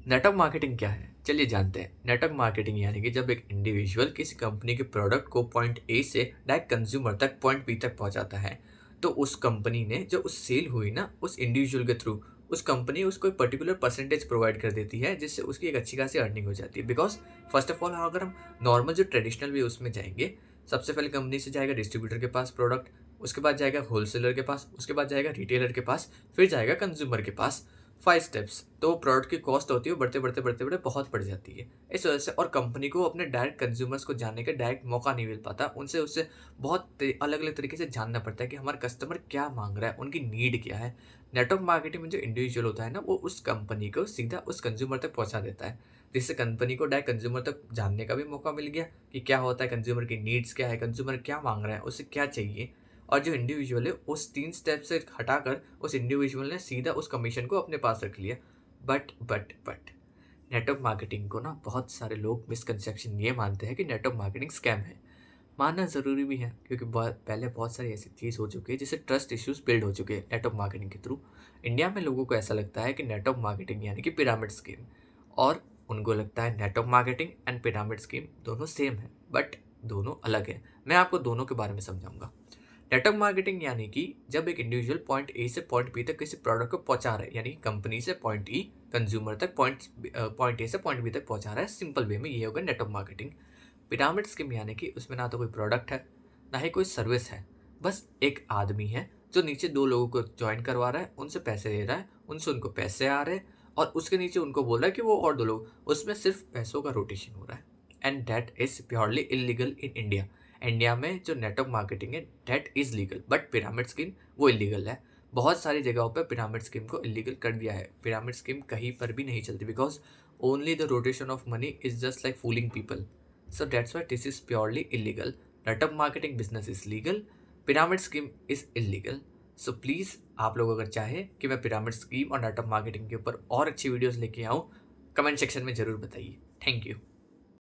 Network marketing क्या है? चलिए जानते हैं। नेटवर्क मार्केटिंग यानी कि जब एक इंडिविजुअल किसी कंपनी के प्रोडक्ट को पॉइंट ए से डायरेक्ट कंज्यूमर तक पॉइंट बी तक पहुंचाता है, तो उस कंपनी ने जो उस सेल हुई ना उस इंडिविजुअल के थ्रू, उस कंपनी उसको एक पर्टिकुलर परसेंटेज प्रोवाइड कर देती है, जिससे उसकी एक अच्छी खासी अर्निंग हो जाती है। बिकॉज फर्स्ट ऑफ ऑल अगर हम नॉर्मल जो ट्रेडिशनल वे उसमें जाएंगे, सबसे पहले कंपनी से जाएगा डिस्ट्रीब्यूटर के पास प्रोडक्ट, उसके बाद जाएगा होलसेलर के पास, उसके बाद जाएगा रिटेलर के पास, फिर जाएगा कंज्यूमर के पास। 5 स्टेप्स। तो प्रोडक्ट की कॉस्ट होती है बढ़ते बढ़ते बहुत बढ़ जाती है। इस वजह से और कंपनी को अपने डायरेक्ट कंज्यूमर्स को जानने का डायरेक्ट मौका नहीं मिल पाता। उनसे उससे बहुत अलग अलग तरीके से जानना पड़ता है कि हमारा कस्टमर क्या मांग रहा है, उनकी नीड क्या है। नेटवर्क मार्केटिंग में जो इंडिविजुअल होता है ना, वो उस कंपनी को सीधा उस कंज्यूमर तक पहुंचा देता है, जिससे कंपनी को डायरेक्ट कंज्यूमर तक जानने का भी मौका मिल गया कि क्या होता है, कंज्यूमर की नीड्स क्या है, कंज्यूमर क्या मांग रहा है, उसे क्या चाहिए। और जो इंडिविजुअल है उस 3 स्टेप से हटाकर उस इंडिविजुअल ने सीधा उस कमीशन को अपने पास रख लिया। बट नेटवर्क मार्केटिंग को ना बहुत सारे लोग मिसकंसेप्शन ये मानते हैं कि नेटवर्क मार्केटिंग स्कैम है। मानना ज़रूरी भी है, क्योंकि पहले बहुत सारी ऐसी चीज़ हो चुकी है जिससे ट्रस्ट इश्यूज बिल्ड हो चुके हैं नेटवर्क मार्केटिंग के थ्रू। इंडिया में लोगों को ऐसा लगता है कि नेटवर्क मार्केटिंग यानी कि पिरामिड स्कीम, और उनको लगता है network marketing and pyramid scheme दोनों सेम है, बट दोनों अलग है। मैं आपको दोनों के बारे में समझाऊंगा। नेटवर्क मार्केटिंग यानी कि जब एक इंडिविजुअल पॉइंट ए से पॉइंट बी तक किसी प्रोडक्ट को पहुंचा रहा है, यानी कंपनी से पॉइंट ई, कंज्यूमर तक पॉइंट ए से पॉइंट बी तक पहुंचा रहा है, सिंपल वे में ये होगा नेटवर्क मार्केटिंग। पिरामिड स्कीम यानी कि उसमें ना तो कोई प्रोडक्ट है, ना ही कोई सर्विस है, बस एक आदमी है जो नीचे 2 लोगों को ज्वाइन करवा रहा है, उनसे पैसे ले रहा है, उनसे उनको पैसे आ रहे हैं, और उसके नीचे उनको बोल रहा है कि वो और 2 लोग, उसमें सिर्फ पैसों का रोटेशन हो रहा है। And that is purely illegal in India. India में जो नेटवर्क मार्केटिंग है that is legal, but pyramid scheme वो इलीगल है। बहुत सारी जगहों पर पिरामिड स्कीम को इलीगल कर दिया है। पिरामिड स्कीम कहीं पर भी नहीं चलती, because only the rotation of money is just like fooling people. So that's why this is purely illegal. Network marketing business is legal. Pyramid scheme is illegal. So please आप लोग अगर चाहे कि मैं पिरामिड स्कीम और network marketing के ऊपर और अच्छी वीडियोस लेके आऊँ, कमेंट सेक्शन में ज़रूर बताइए। Thank you.